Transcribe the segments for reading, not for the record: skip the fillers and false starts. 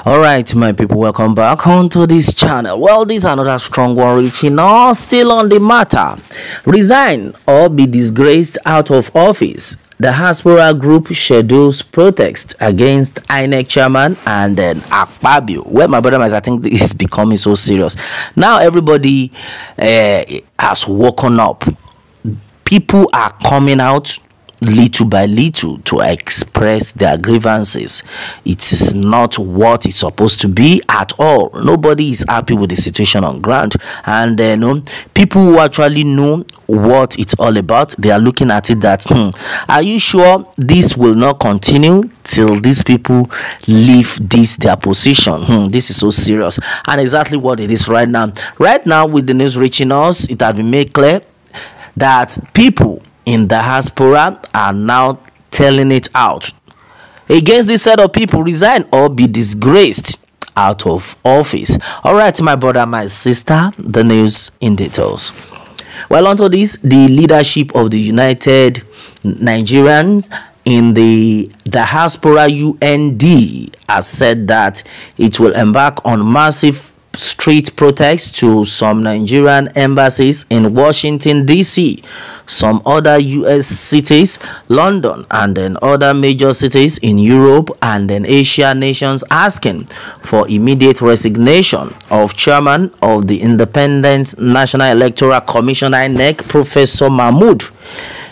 All right, my people, welcome back onto this channel. Well, this is another strong one reaching us, still on the matter. Resign or be disgraced out of office. The Diaspora group schedules protest against Inec chairman and then Akpabio. Well, my brother, I think this is becoming so serious. Now everybody has woken up. People are coming out little by little to express their grievances. It is not what it's supposed to be at all. Nobody is happy with the situation on ground, and people who actually know what it's all about, they are looking at it that are you sure this will not continue till these people leave their position? This is so serious, and exactly what it is right now. With the news reaching us, it has been made clear that people in the diaspora are now telling it out against this set of people: resign or be disgraced out of office. All right, my brother, my sister, the news in details. Well, onto this, the leadership of the United Nigerians in the Diaspora UND has said that it will embark on massive street protests to some Nigerian embassies in Washington DC, some other US cities, London, and then other major cities in Europe and then Asia nations, asking for immediate resignation of chairman of the Independent National Electoral Commission Inec, Professor Mahmood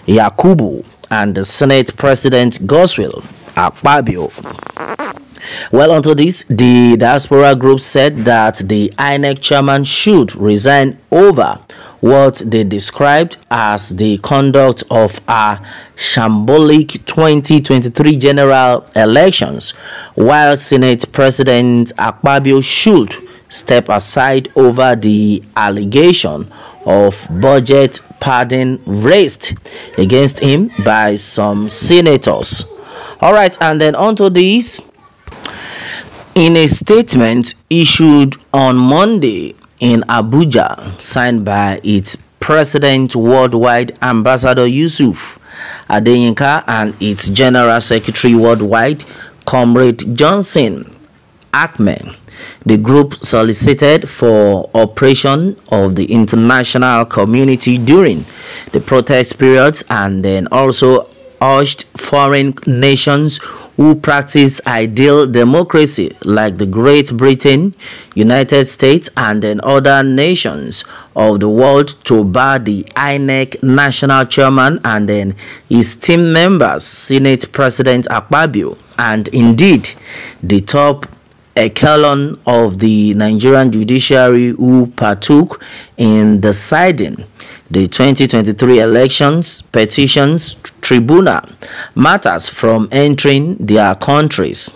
Yakubu, and the Senate President Grøùp Akpabio. Well, onto this, the Diaspora group said that the Inec chairman should resign over what they described as the conduct of a shambolic 2023 general elections, while Senate President Akpabio should step aside over the allegation of budget padding raised against him by some senators. All right, and then onto this. In a statement issued on Monday in Abuja, signed by its President Worldwide Ambassador Yusuf Adeyinka and its General Secretary Worldwide, Comrade Johnson Ahmed, the group solicited for operation of the international community during the protest periods, and then also urged foreign nations who practice ideal democracy like the Great Britain, United States, and then other nations of the world to bar the Inec national chairman and then his team members, Senate President Akpabio, and indeed the top echelon of the Nigerian judiciary who partook in deciding the 2023 elections petitions tribunal matters from entering their countries.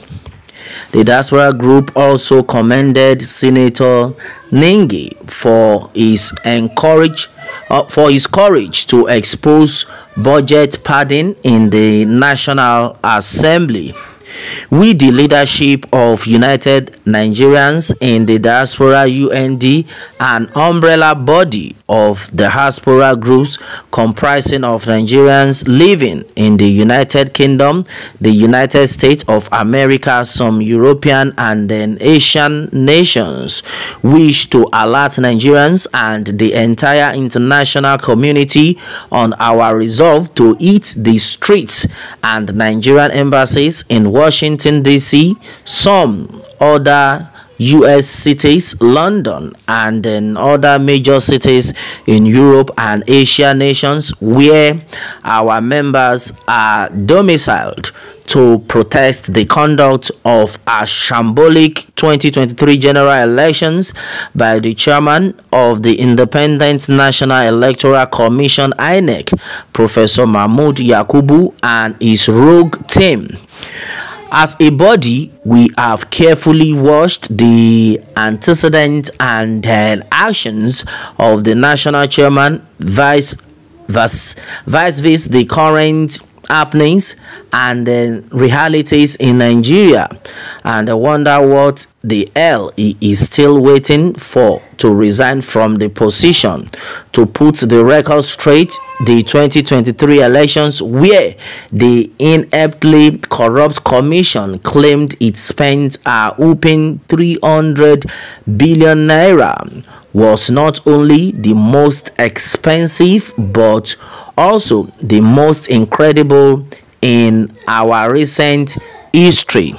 The Diaspora group also commended Senator Nengi for his courage to expose budget padding in the National Assembly. We, the leadership of United Nigerians in the Diaspora UND, an umbrella body of the diaspora groups comprising of Nigerians living in the United Kingdom, the United States of America, some European and then Asian nations, wish to alert Nigerians and the entire international community on our resolve to hit the streets and Nigerian embassies in Washington DC, some other US cities, London, and then other major cities in Europe and Asia nations where our members are domiciled, to protest the conduct of a shambolic 2023 general elections by the chairman of the Independent National Electoral Commission Inec, Professor Mahmood Yakubu, and his rogue team. As a body, we have carefully watched the antecedents and actions of the national chairman, vice the current happenings and then realities in Nigeria, and I wonder what the hell he is still waiting for to resign from the position. To put the record straight, the 2023 elections, where the ineptly corrupt commission claimed it spent a whopping 300 billion naira, was not only the most expensive but also the most incredible in our recent history.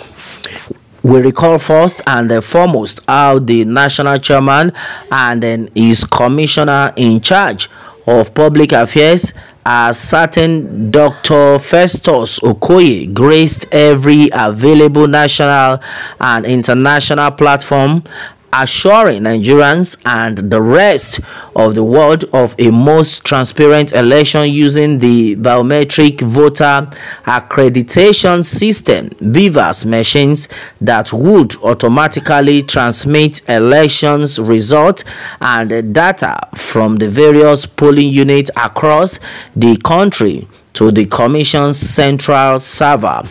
We recall first and foremost how the national chairman and then his commissioner in charge of public affairs, a certain Dr. Festus Okoye, graced every available national and international platform, assuring Nigerians and the rest of the world of a most transparent election using the biometric voter accreditation system (BVAS) machines that would automatically transmit elections results and data from the various polling units across the country to the Commission's central server.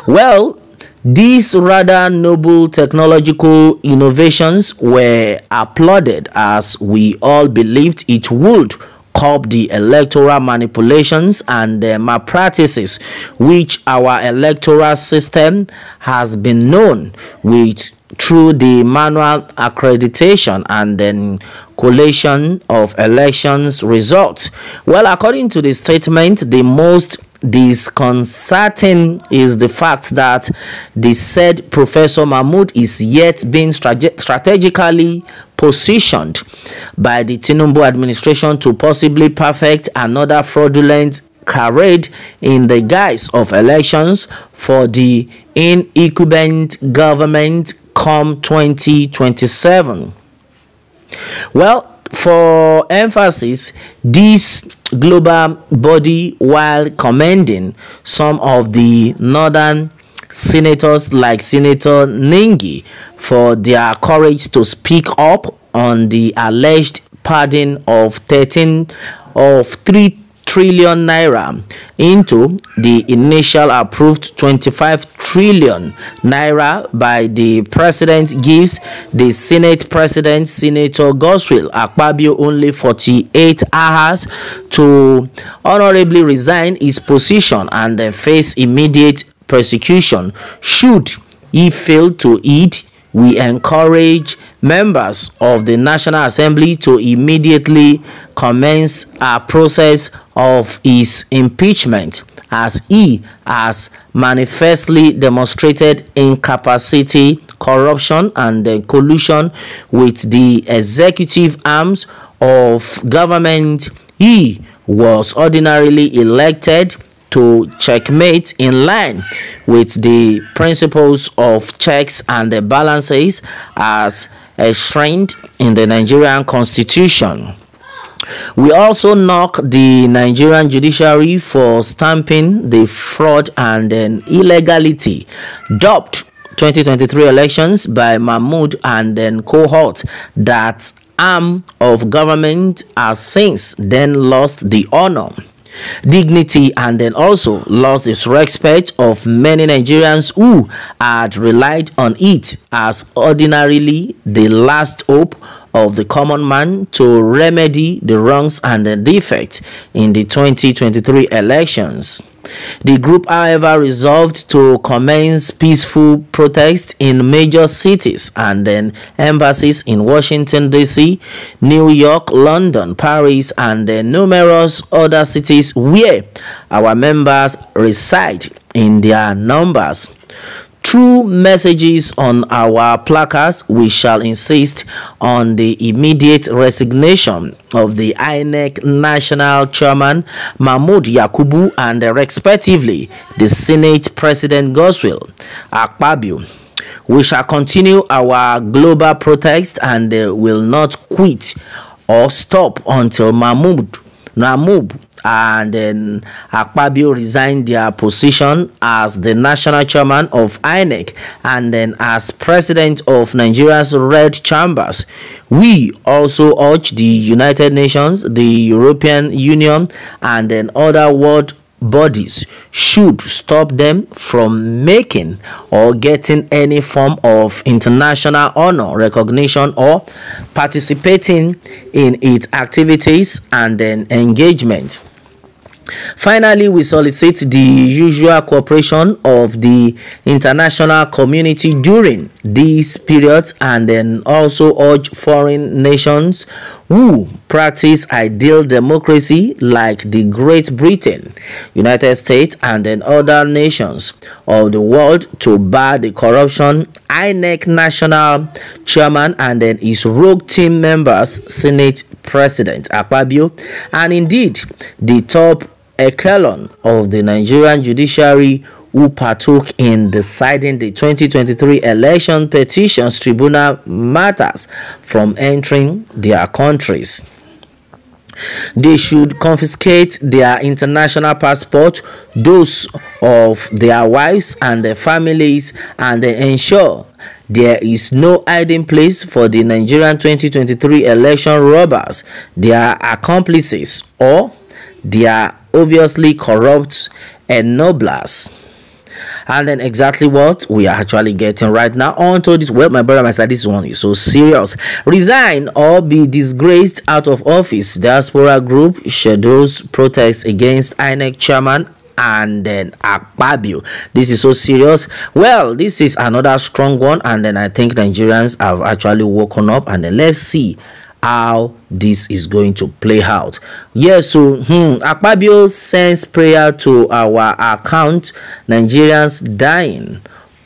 Well, these rather noble technological innovations were applauded, as we all believed it would curb the electoral manipulations and malpractices which our electoral system has been known with through the manual accreditation and then collation of elections results. Well, according to the statement, the most disconcerting is the fact that the said Professor Mahmood is yet being strategically positioned by the Tinubu administration to possibly perfect another fraudulent charade in the guise of elections for the incumbent government come 2027. Well, for emphasis, this global body, while commending some of the northern senators like Senator Ningi for their courage to speak up on the alleged pardon of 3 trillion naira into the initial approved 25 trillion naira by the president, gives the Senate President Senator Grøùp Akpabio only 48 hours to honorably resign his position and face immediate persecution should he fail to heed. We encourage members of the National Assembly to immediately commence a process of his impeachment, as he has manifestly demonstrated incapacity, corruption, and collusion with the executive arms of government he was ordinarily elected to checkmate in line with the principles of checks and the balances as enshrined in the Nigerian Constitution. We also knock the Nigerian judiciary for stamping the fraud and illegality dubbed 2023 elections by Mahmood and cohort. That arm of government has since then lost the honor, dignity, and then also lost the respect of many Nigerians who had relied on it as ordinarily the last hope of the common man to remedy the wrongs and the defects in the 2023 elections. The group, however, resolved to commence peaceful protests in major cities and then embassies in Washington, D.C., New York, London, Paris, and numerous other cities where our members reside in their numbers. Through messages on our placards, we shall insist on the immediate resignation of the Inec National Chairman Mahmood Yakubu and respectively the Senate President Grøùp Akpabio. We shall continue our global protest and will not quit or stop until Mahmood and then Akpabio resigned their position as the national chairman of Inec and then as president of Nigeria's Red Chambers. We also urge the United Nations, the European Union, and then other world bodies should stop them from making or getting any form of international honor, recognition, or participating in its activities and then engagement. Finally, we solicit the usual cooperation of the international community during these periods, and then also urge foreign nations who practice ideal democracy like the Great Britain, United States, and then other nations of the world to bar the corruption Inec national chairman and then his rogue team members, Senate President Akpabio, and indeed the top echelon of the Nigerian judiciary who partook in deciding the 2023 election petitions tribunal matters from entering their countries. They should confiscate their international passport, those of their wives and their families, and ensure there is no hiding place for the Nigerian 2023 election robbers, their accomplices, or their obviously corrupt ennoblers. And then exactly what we are actually getting right now onto this. Well, my brother, my side, this one is so serious. Resign or be disgraced out of office. Diaspora group schedules protest against Inec chairman and then Akpabio. This is so serious. Well, this is another strong one, and then I think Nigerians have actually woken up, and then let's see how this is going to play out. Yes, so Akpabio sends prayer to our account. Nigerians dying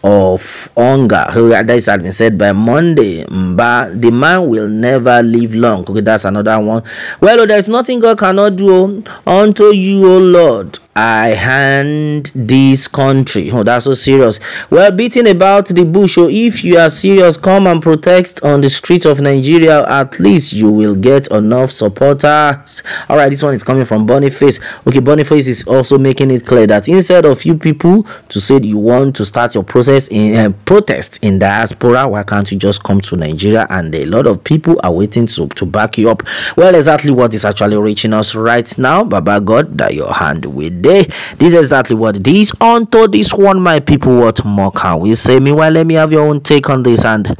of hunger. That has been said by Monday. But the man will never live long. Okay, that's another one. Well, there's nothing God cannot do. Unto you, O Lord, I hand this country. Oh, that's so serious. Well, beating about the bush. So if you are serious, come and protest on the streets of Nigeria. At least you will get enough supporters. All right, this one is coming from Boniface. Okay, Boniface is also making it clear that instead of you people to say you want to start your protest in diaspora, why can't you just come to Nigeria? And a lot of people are waiting to back you up. Well, exactly what is actually reaching us right now. Baba God, that your hand with this is exactly what it is. Onto this one, my people, what more can we say? Meanwhile, let me have your own take on this, and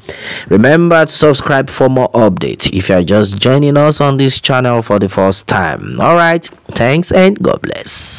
remember to subscribe for more updates if you are just joining us on this channel for the first time. All right, thanks and God bless.